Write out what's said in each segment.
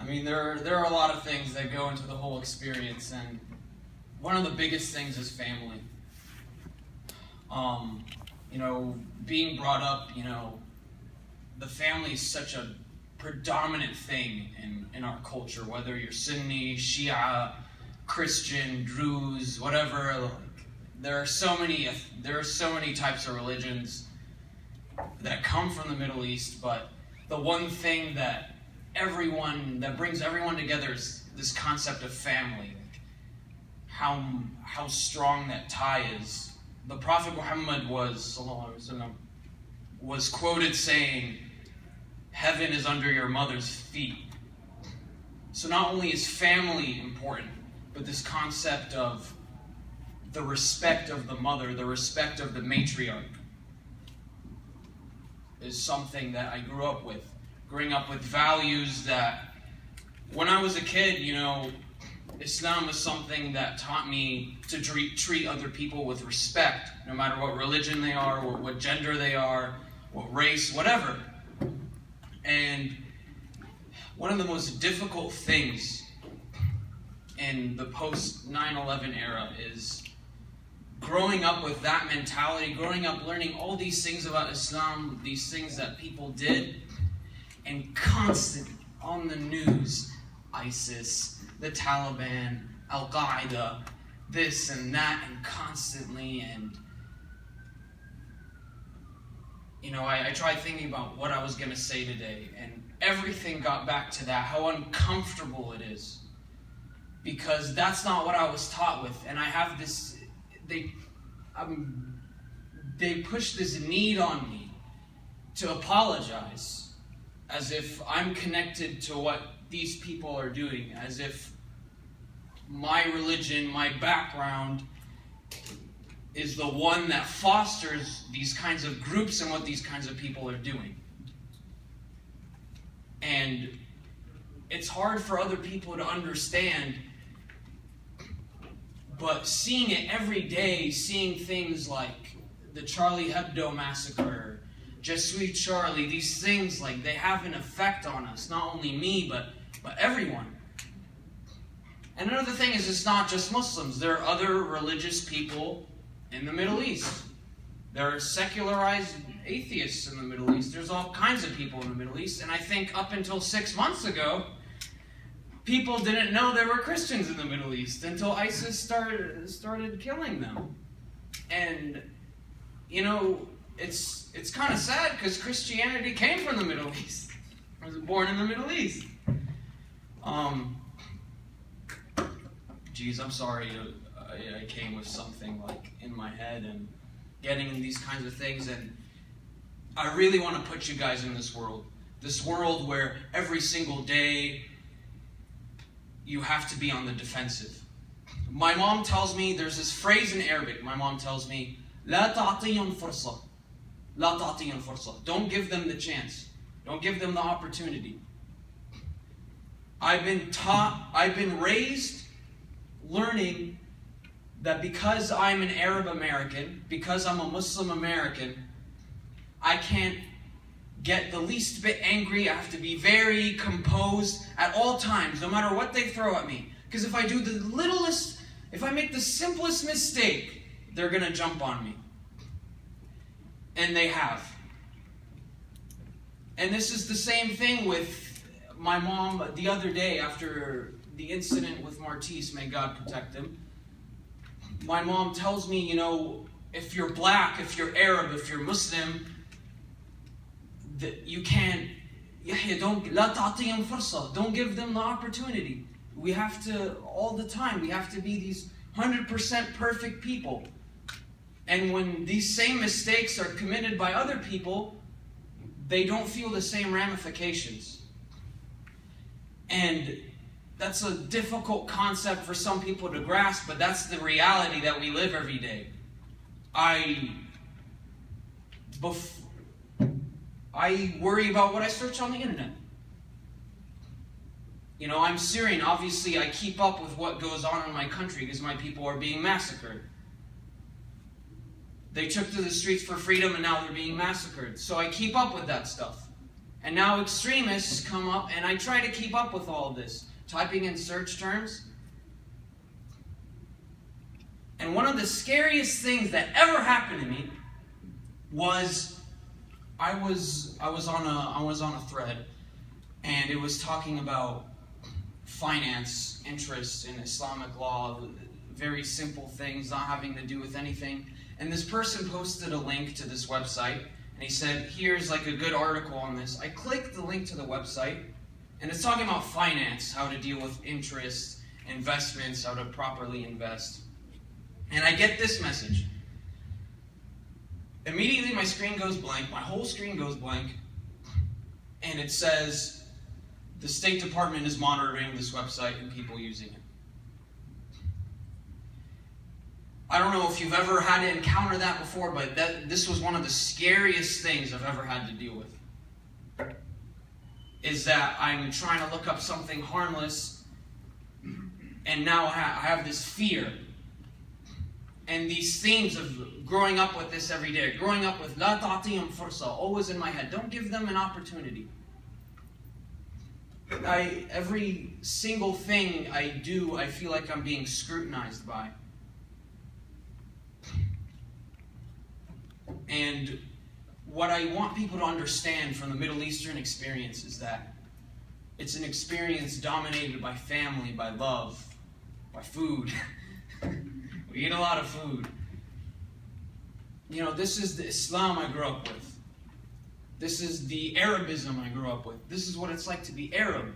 mean, there are a lot of things that go into the whole experience, and one of the biggest things is family. Being brought up, the family is such a predominant thing in our culture, whether you're Sunni, Shia, Christian, Druze, whatever. There are so many types of religions that come from the Middle East, but the one thing that brings everyone together is this concept of family. How strong that tie is. The Prophet Muhammad was quoted saying, "Heaven is under your mother's feet." So not only is family important, but this concept of the respect of the mother, the respect of the matriarch, is something that I grew up with. Growing up with values that, when I was a kid, Islam was something that taught me to treat other people with respect, no matter what religion they are, or what gender they are, what race, whatever. And one of the most difficult things in the post 9/11 era is growing up with that mentality, growing up learning all these things about Islam, these things that people did, and constantly on the news, ISIS, the Taliban, Al-Qaeda, this and that, and constantly, and I tried thinking about what I was going to say today, and everything got back to that, how uncomfortable it is, because that's not what I was taught with, and I have this, they push this need on me to apologize, as if I'm connected to what these people are doing, as if my religion, my background, is the one that fosters these kinds of groups and what these kinds of people are doing. And it's hard for other people to understand, but seeing it every day, seeing things like the Charlie Hebdo massacre, Je suis Charlie, these things, they have an effect on us, not only me, but everyone. And another thing is, it's not just Muslims. There are other religious people in the Middle East. There are secularized atheists in the Middle East. There's all kinds of people in the Middle East. And I think up until 6 months ago, people didn't know there were Christians in the Middle East until ISIS started killing them. And, it's kind of sad, because Christianity came from the Middle East. I was born in the Middle East. I'm sorry. I came with something in my head and getting in these kinds of things, and I really want to put you guys in this world where every single day you have to be on the defensive. My mom tells me, there's this phrase in Arabic, my mom tells me, لا تعطيهم فرصة. لا تعطيهم فرصة. Don't give them the chance. Don't give them the opportunity. I've been raised learning that because I'm an Arab American, because I'm a Muslim American, I can't get the least bit angry. I have to be very composed at all times, no matter what they throw at me. Because if I do if I make the simplest mistake, they're going to jump on me. And they have. And this is the same thing with my mom the other day after the incident with Martise, may God protect him. My mom tells me, if you're black, if you're Arab, if you're Muslim, that you can't, don't give them the opportunity. We have to, all the time, we have to be these 100% perfect people. And when these same mistakes are committed by other people, they don't feel the same ramifications. And that's a difficult concept for some people to grasp, but that's the reality that we live every day. I worry about what I search on the internet. I'm Syrian. Obviously, I keep up with what goes on in my country because my people are being massacred. They took to the streets for freedom and now they're being massacred. So I keep up with that stuff. And now extremists come up, and I try to keep up with all of this, typing in search terms. And one of the scariest things that ever happened to me was I was on a thread, and it was talking about finance, interest in Islamic law, very simple things, not having to do with anything. And this person posted a link to this website, and he said, here's like a good article on this. I clicked the link to the website, and it's talking about finance, how to deal with interest, investments, how to properly invest. And I get this message. Immediately my screen goes blank, my whole screen goes blank, and it says, the State Department is monitoring this website and people using it. I don't know if you've ever had to encounter that before, but this was one of the scariest things I've ever had to deal with. Is that I'm trying to look up something harmless, and now I have this fear. And these themes of growing up with this every day, growing up with La ta'tihim fursa, always in my head. Don't give them an opportunity. Every single thing I do, I feel like I'm being scrutinized by. And what I want people to understand from the Middle Eastern experience is that it's an experience dominated by family, by love, by food. We eat a lot of food. You know, this is the Islam I grew up with. This is the Arabism I grew up with. This is what it's like to be Arab.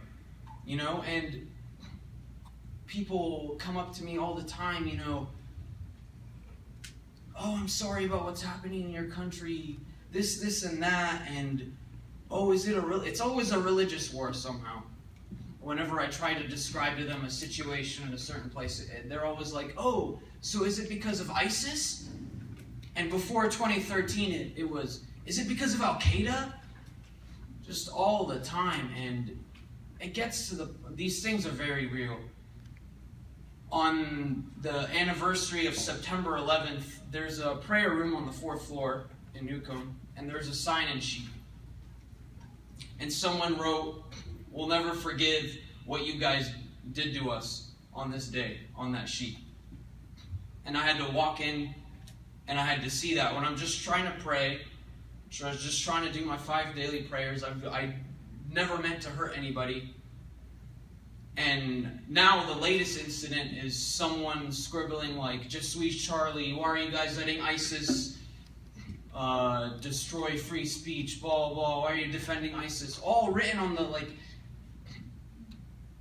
You know, and people come up to me all the time, you know, oh, I'm sorry about what's happening in your country, this and that, and oh, it's always a religious war somehow. Whenever I try to describe to them a situation in a certain place, they're always like, oh, so is it because of ISIS? And before 2013, it was, is it because of Al-Qaeda? Just all the time, and it gets to these things are very real. On the anniversary of September 11th, there's a prayer room on the 4th floor in Newcomb, and there's a sign-in sheet. And someone wrote, we'll never forgive what you guys did to us on this day, on that sheet. And I had to walk in, and I had to see that. When I'm just trying to pray, just trying to do my 5 daily prayers, I never meant to hurt anybody. And now the latest incident is someone scribbling like, Je suis Charlie, why are you guys letting ISIS destroy free speech, blah, blah, why are you defending ISIS? All written on the, like,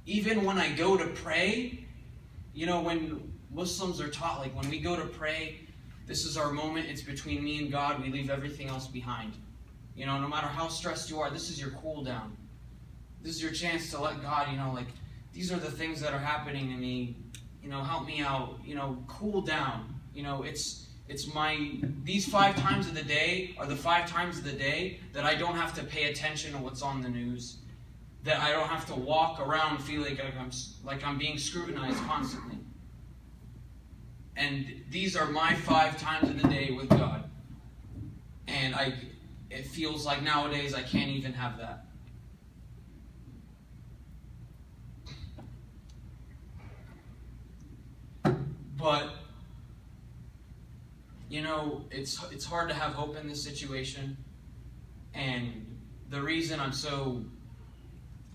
even when I go to pray, you know, when Muslims are taught, like, when we go to pray, this is our moment, it's between me and God, we leave everything else behind. You know, no matter how stressed you are, this is your cool down. This is your chance to let God, you know, like, these are the things that are happening to me, you know, help me out, you know, cool down. You know, these 5 times of the day are the 5 times of the day that I don't have to pay attention to what's on the news, that I don't have to walk around feeling like I'm being scrutinized constantly. And these are my 5 times of the day with God. And it feels like nowadays I can't even have that. But, you know, it's hard to have hope in this situation. And the reason I'm so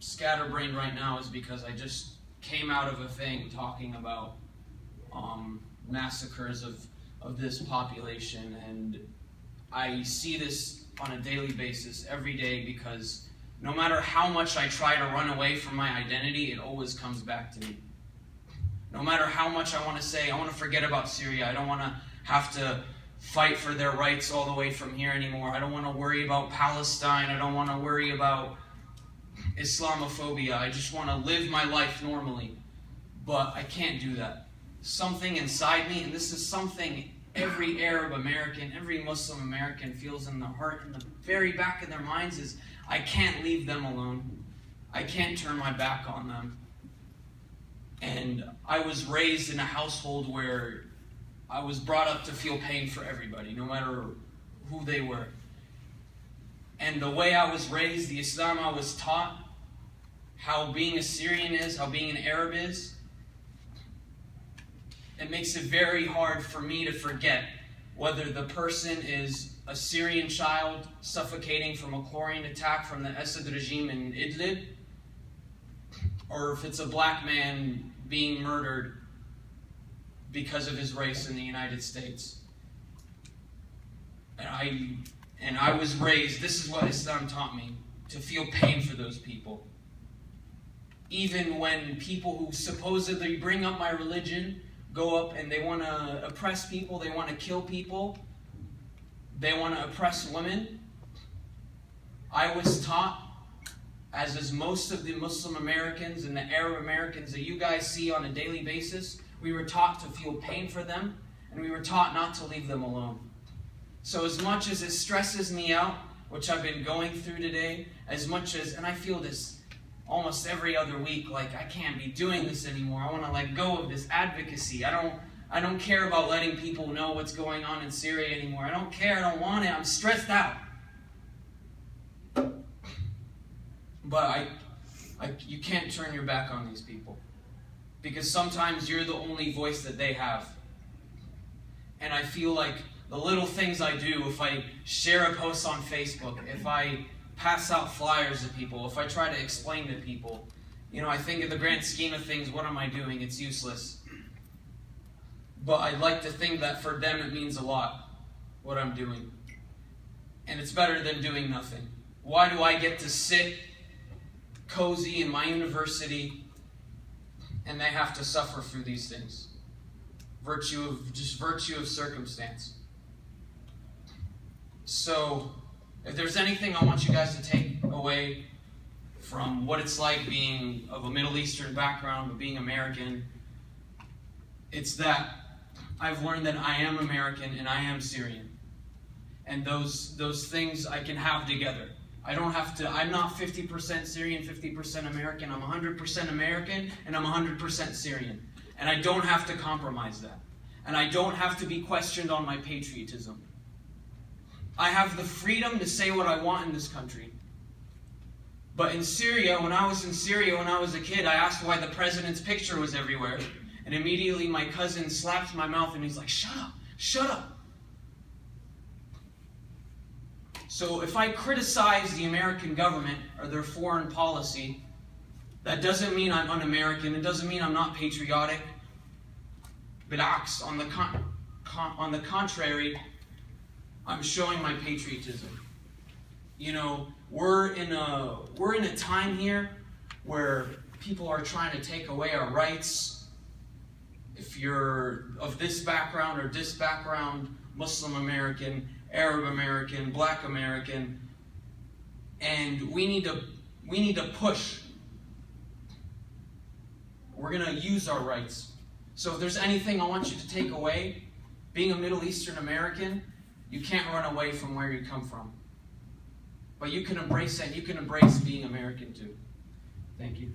scatterbrained right now is because I just came out of a thing talking about massacres of this population. And I see this on a daily basis every day because no matter how much I try to run away from my identity, it always comes back to me. No matter how much I want to say, I want to forget about Syria. I don't want to have to fight for their rights all the way from here anymore. I don't want to worry about Palestine. I don't want to worry about Islamophobia. I just want to live my life normally. But I can't do that. Something inside me, and this is something every Arab American, every Muslim American feels in the heart, in the very back of their minds, is I can't leave them alone. I can't turn my back on them. And I was raised in a household where I was brought up to feel pain for everybody, no matter who they were. and the way I was raised, the Islam I was taught, how being a Syrian is, how being an Arab is, it makes it very hard for me to forget whether the person is a Syrian child suffocating from a chlorine attack from the Assad regime in Idlib, or if it's a black man being murdered because of his race in the United States. And I was raised, this is what Islam taught me, to feel pain for those people. Even when people who supposedly bring up my religion go up and they want to oppress people, they want to kill people, they want to oppress women. I was taught, as is most of the Muslim Americans and the Arab Americans that you guys see on a daily basis, we were taught to feel pain for them, and we were taught not to leave them alone. So as much as it stresses me out, which I've been going through today, as much as, and I feel this almost every other week, like I can't be doing this anymore. I want to let go of this advocacy. I don't care about letting people know what's going on in Syria anymore. I don't care. I don't want it. I'm stressed out. But you can't turn your back on these people, because sometimes you're the only voice that they have. And I feel like the little things I do, if I share a post on Facebook, if I pass out flyers to people, if I try to explain to people, I think in the grand scheme of things, what am I doing? It's useless. But I'd like to think that for them it means a lot, what I'm doing. And it's better than doing nothing. Why do I get to sit cozy in my university and they have to suffer through these things? Virtue of circumstance. So, if there's anything I want you guys to take away from what it's like being of a Middle Eastern background, but being American, it's that I've learned that I am American and I am Syrian. And those things I can have together. I'm not 50% Syrian, 50% American. I'm 100% American and I'm 100% Syrian. And I don't have to compromise that. And I don't have to be questioned on my patriotism. I have the freedom to say what I want in this country. But in Syria, when I was a kid, I asked why the president's picture was everywhere. And immediately my cousin slapped my mouth and he's like, "Shut up, shut up." So if I criticize the American government or their foreign policy, that doesn't mean I'm un-American. It doesn't mean I'm not patriotic. Bilaks, on the contrary, I'm showing my patriotism. We're in a time here where people are trying to take away our rights. If you're of this background or this background, Muslim American, Arab American, Black American, and we need to push. We're going to use our rights. So if there's anything I want you to take away, being a Middle Eastern American, you can't run away from where you come from. But you can embrace it. You can embrace being American too. Thank you.